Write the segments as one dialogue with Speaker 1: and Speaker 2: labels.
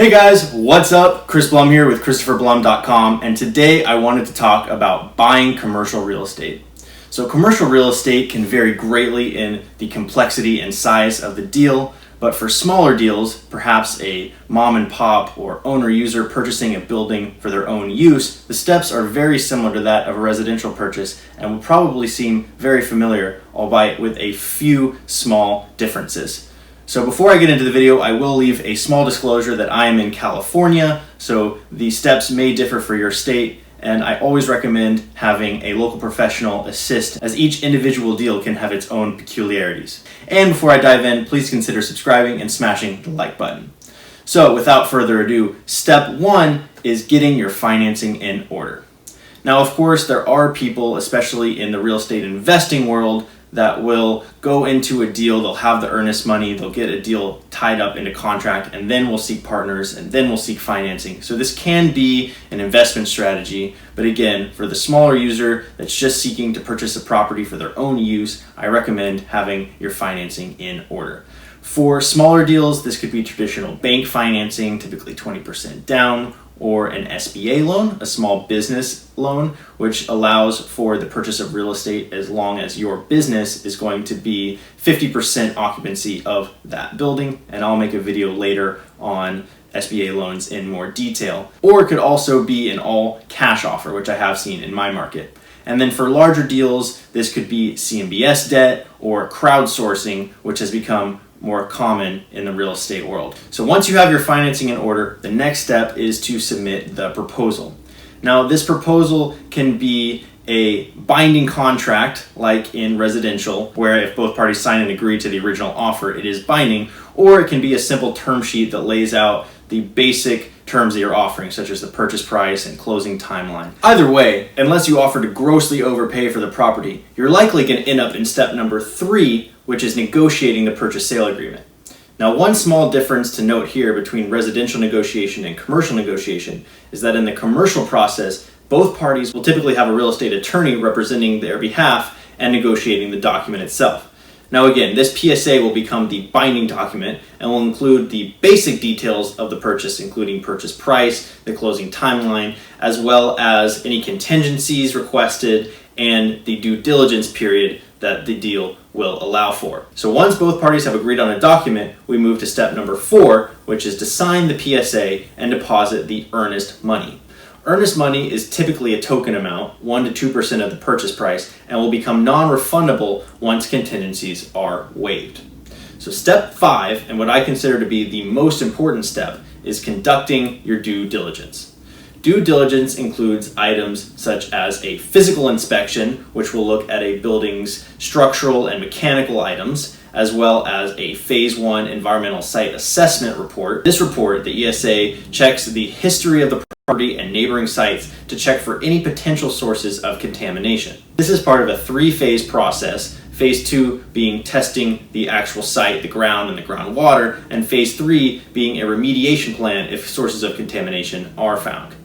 Speaker 1: Hey guys, what's up? Chris Blum here with ChristopherBlum.com, and today I wanted to talk about buying commercial real estate. So commercial real estate can vary greatly in the complexity and size of the deal, but for smaller deals, perhaps a mom and pop or owner-user purchasing a building for their own use, the steps are very similar to that of a residential purchase and will probably seem very familiar, albeit with a few small differences. So before I get into the video, I will leave a small disclosure that I am in California, so the steps may differ for your state, and I always recommend having a local professional assist, as each individual deal can have its own peculiarities. And before I dive in, please consider subscribing and smashing the like button. So without further ado, step one is getting your financing in order. Now, of course, there are people, especially in the real estate investing world, that will go into a deal, they'll have the earnest money, they'll get a deal tied up into contract, and then we'll seek partners, and then we'll seek financing. So this can be an investment strategy, but again, for the smaller user that's just seeking to purchase a property for their own use, I recommend having your financing in order. For smaller deals, this could be traditional bank financing, typically 20% down, or an SBA loan, a small business loan, which allows for the purchase of real estate as long as your business is going to be 50% occupancy of that building. And I'll make a video later on SBA loans in more detail. Or it could also be an all cash offer, which I have seen in my market. And then for larger deals, this could be CMBS debt or crowdsourcing, which has become more common in the real estate world. So once you have your financing in order, the next step is to submit the proposal. Now, this proposal can be a binding contract, like in residential, where if both parties sign and agree to the original offer, it is binding, or it can be a simple term sheet that lays out the basic terms that you're offering, such as the purchase price and closing timeline. Either way, unless you offer to grossly overpay for the property, you're likely going to end up in step number 3, which is negotiating the purchase sale agreement. Now, one small difference to note here between residential negotiation and commercial negotiation is that in the commercial process, both parties will typically have a real estate attorney representing their behalf and negotiating the document itself. Now again, this PSA will become the binding document and will include the basic details of the purchase, including purchase price, the closing timeline, as well as any contingencies requested and the due diligence period that the deal will allow for. So once both parties have agreed on a document, we move to step number 4, which is to sign the PSA and deposit the earnest money. Earnest money is typically a token amount, 1 to 2% of the purchase price, and will become non-refundable once contingencies are waived. So step 5, and what I consider to be the most important step, is conducting your due diligence. Due diligence includes items such as a physical inspection, which will look at a building's structural and mechanical items, as well as a Phase 1 environmental site assessment report. This report, the ESA, checks the history of the property and neighboring sites to check for any potential sources of contamination. This is part of a 3-phase process, Phase 2 being testing the actual site, the ground and the groundwater, and Phase 3 being a remediation plan if sources of contamination are found.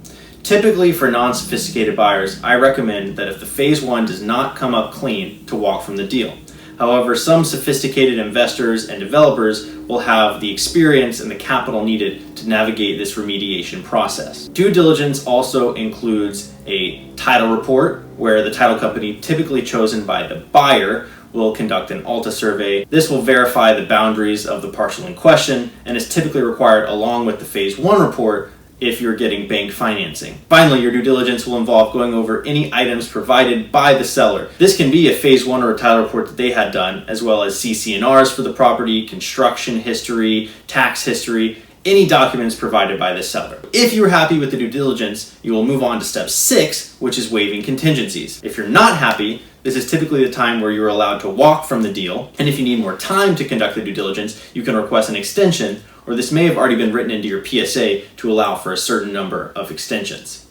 Speaker 1: Typically for non-sophisticated buyers, I recommend that if the Phase 1 does not come up clean, to walk from the deal. However, some sophisticated investors and developers will have the experience and the capital needed to navigate this remediation process. Due diligence also includes a title report, where the title company, typically chosen by the buyer, will conduct an ALTA survey. This will verify the boundaries of the parcel in question and is typically required along with the Phase 1 report if you're getting bank financing. Finally, your due diligence will involve going over any items provided by the seller. This can be a Phase 1 or a title report that they had done, as well as CC&Rs for the property, construction history, tax history, any documents provided by the seller. If you're happy with the due diligence, you will move on to step 6, which is waiving contingencies. If you're not happy, this is typically the time where you're allowed to walk from the deal, and if you need more time to conduct the due diligence, you can request an extension, or this may have already been written into your PSA to allow for a certain number of extensions.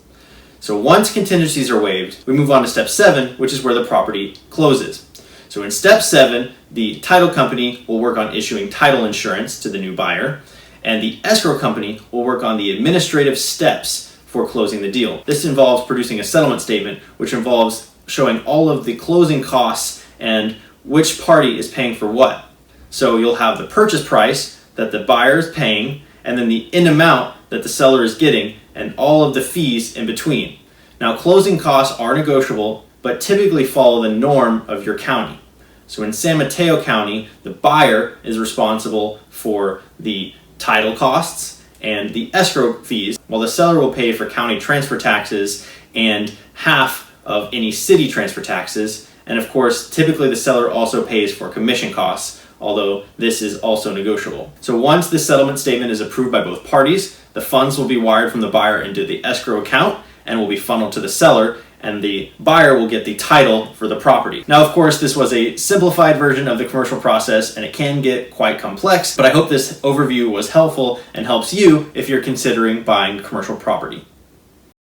Speaker 1: So once contingencies are waived, we move on to step 7, which is where the property closes. So in step 7, the title company will work on issuing title insurance to the new buyer, and the escrow company will work on the administrative steps for closing the deal. This involves producing a settlement statement, which involves showing all of the closing costs and which party is paying for what. So you'll have the purchase price that the buyer is paying, and then the end amount that the seller is getting and all of the fees in between. Now, closing costs are negotiable, but typically follow the norm of your county. So in San Mateo County, the buyer is responsible for the title costs and the escrow fees, while the seller will pay for county transfer taxes and half of any city transfer taxes. And of course, typically the seller also pays for commission costs, although this is also negotiable. So once the settlement statement is approved by both parties, the funds will be wired from the buyer into the escrow account and will be funneled to the seller, and the buyer will get the title for the property. Now, of course, this was a simplified version of the commercial process, and it can get quite complex, but I hope this overview was helpful and helps you if you're considering buying commercial property.